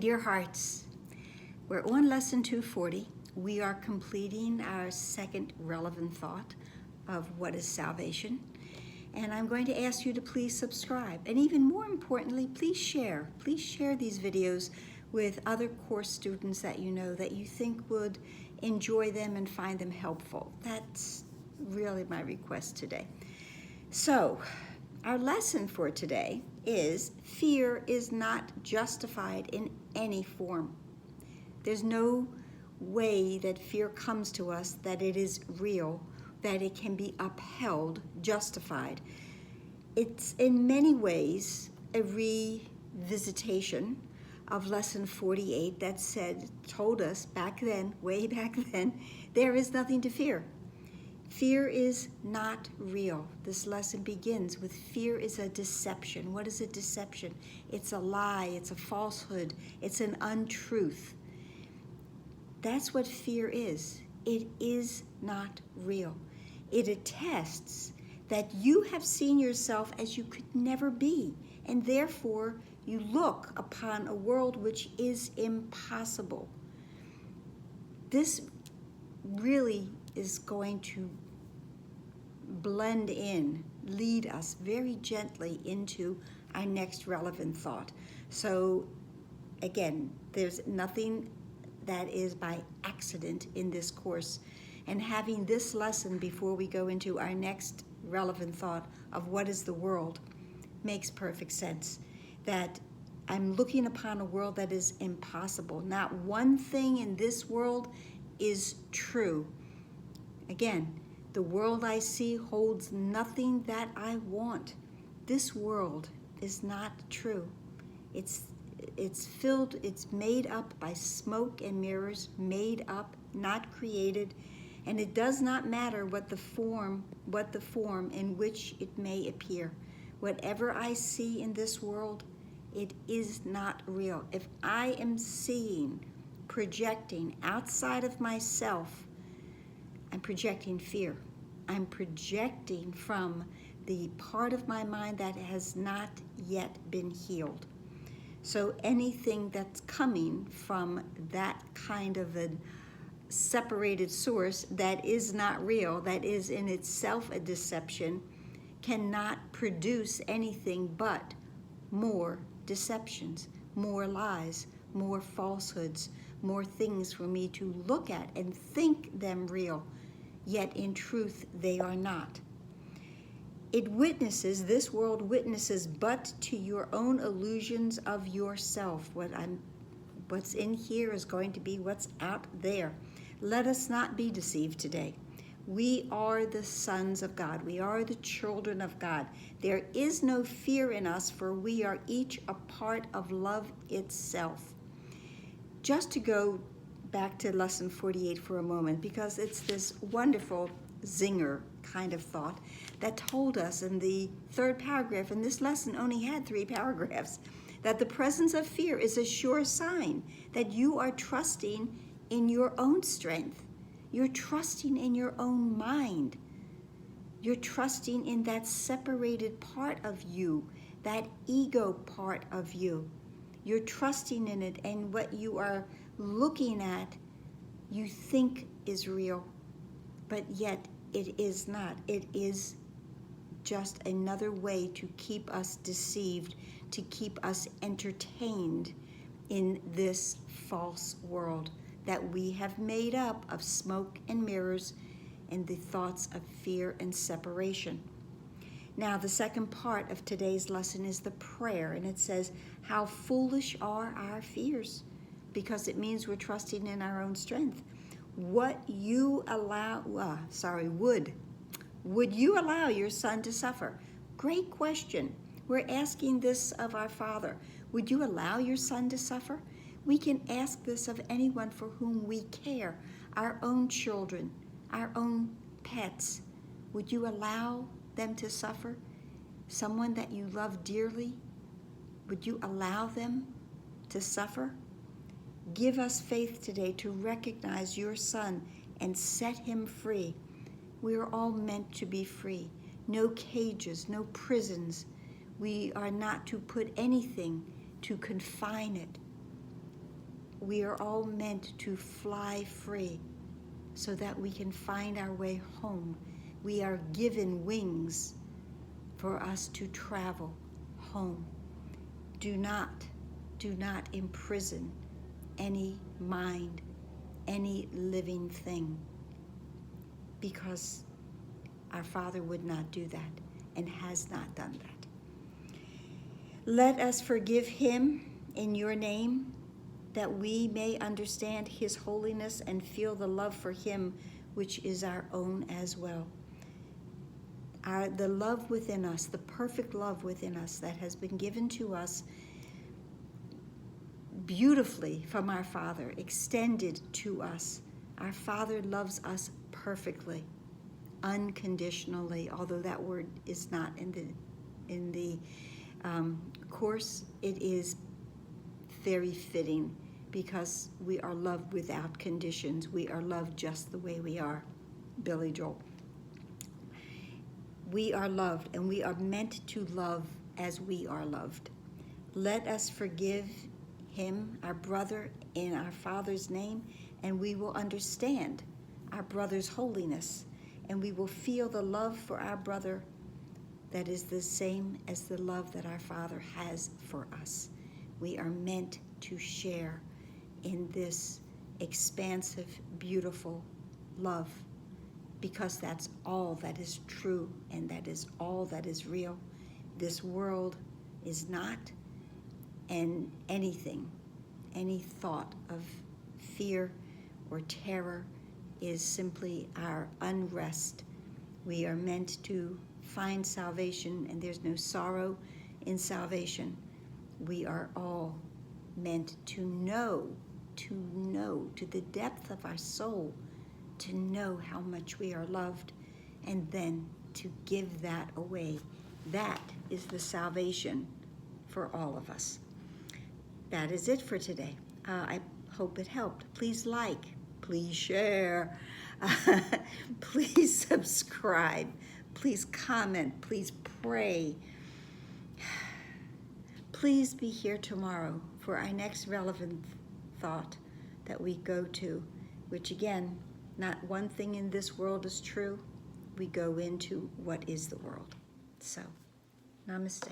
Dear hearts, we're on lesson 240. We are completing our second relevant thought of what is salvation. And I'm going to ask you to please subscribe. And even more importantly, please share. Please share these videos with other course students that you know that you think would enjoy them and find them helpful. That's really my request today. So, our lesson for today is fear is not justified in any form. There's no way that fear comes to us that it is real, that it can be upheld, justified. It's in many ways a revisitation of lesson 48 that told us back then, way back then, there is nothing to fear. Fear is not real. This lesson begins with fear is a deception. What is a deception? It's a lie, it's a falsehood, it's an untruth. That's what fear is. It is not real. It attests that you have seen yourself as you could never be, and therefore you look upon a world which is impossible. This really is going to blend in, lead us very gently into our next relevant thought. So again, there's nothing that is by accident in this course. And having this lesson before we go into our next relevant thought of what is the world makes perfect sense. That I'm looking upon a world that is impossible. Not one thing in this world is true. Again, the world I see holds nothing that I want. This world is not true. It's made up by smoke and mirrors, made up, not created, and it does not matter what the form in which it may appear. Whatever I see in this world, it is not real. If I am seeing, projecting outside of myself, I'm projecting fear. I'm projecting from the part of my mind that has not yet been healed. So anything that's coming from that kind of a separated source that is not real, that is in itself a deception, cannot produce anything but more deceptions, more lies, more falsehoods, more things for me to look at and think them real, yet in truth they are not. This world witnesses but to your own illusions of yourself. What's in here is going to be what's out there. Let us not be deceived today. We are the sons of God. We are the children of God. There is no fear in us, for we are each a part of love itself. Just to go back to lesson 48 for a moment, because it's this wonderful zinger kind of thought that told us in the third paragraph, and this lesson only had 3 paragraphs, that the presence of fear is a sure sign that you are trusting in your own strength. You're trusting in your own mind. You're trusting in that separated part of you, that ego part of you. You're trusting in it, and what you are looking at, you think is real, but yet it is not. It is just another way to keep us deceived, to keep us entertained in this false world that we have made up of smoke and mirrors and the thoughts of fear and separation. Now, the second part of today's lesson is the prayer, and it says, how foolish are our fears, because it means we're trusting in our own strength. Would you allow your son to suffer? Great question. We're asking this of our Father. Would you allow your son to suffer? We can ask this of anyone for whom we care, our own children, our own pets. Would you allow them to suffer? Someone that you love dearly, would you allow them to suffer? Give us faith today to recognize your son and set him free. We are all meant to be free. No cages, no prisons. We are not to put anything to confine it. We are all meant to fly free so that we can find our way home. We are given wings for us to travel home. Do not imprison any mind, any living thing, because our Father would not do that and has not done that. Let us forgive him in your name, that we may understand his holiness and feel the love for him, which is our own as well. The love within us, the perfect love within us that has been given to us beautifully from our Father, extended to us. Our Father loves us perfectly, unconditionally, although that word is not in the course. It is very fitting, because we are loved without conditions. We are loved just the way we are. Billy Joel. We are loved, and we are meant to love as we are loved. Let us forgive him, our brother, in our Father's name, and we will understand our brother's holiness, and we will feel the love for our brother that is the same as the love that our Father has for us. We are meant to share in this expansive, beautiful love, because that's all that is true and that is all that is real. This world is not, and any thought of fear or terror is simply our unrest. We are meant to find salvation, and there's no sorrow in salvation. We are all meant to know to the depth of our soul, to know how much we are loved, and then to give that away. That is the salvation for all of us. That is it for today. I hope it helped. Please like, please share, please subscribe, please comment, please pray. Please be here tomorrow for our next relevant thought that we go to, which again, not one thing in this world is true. We go into what is the world. So, namaste.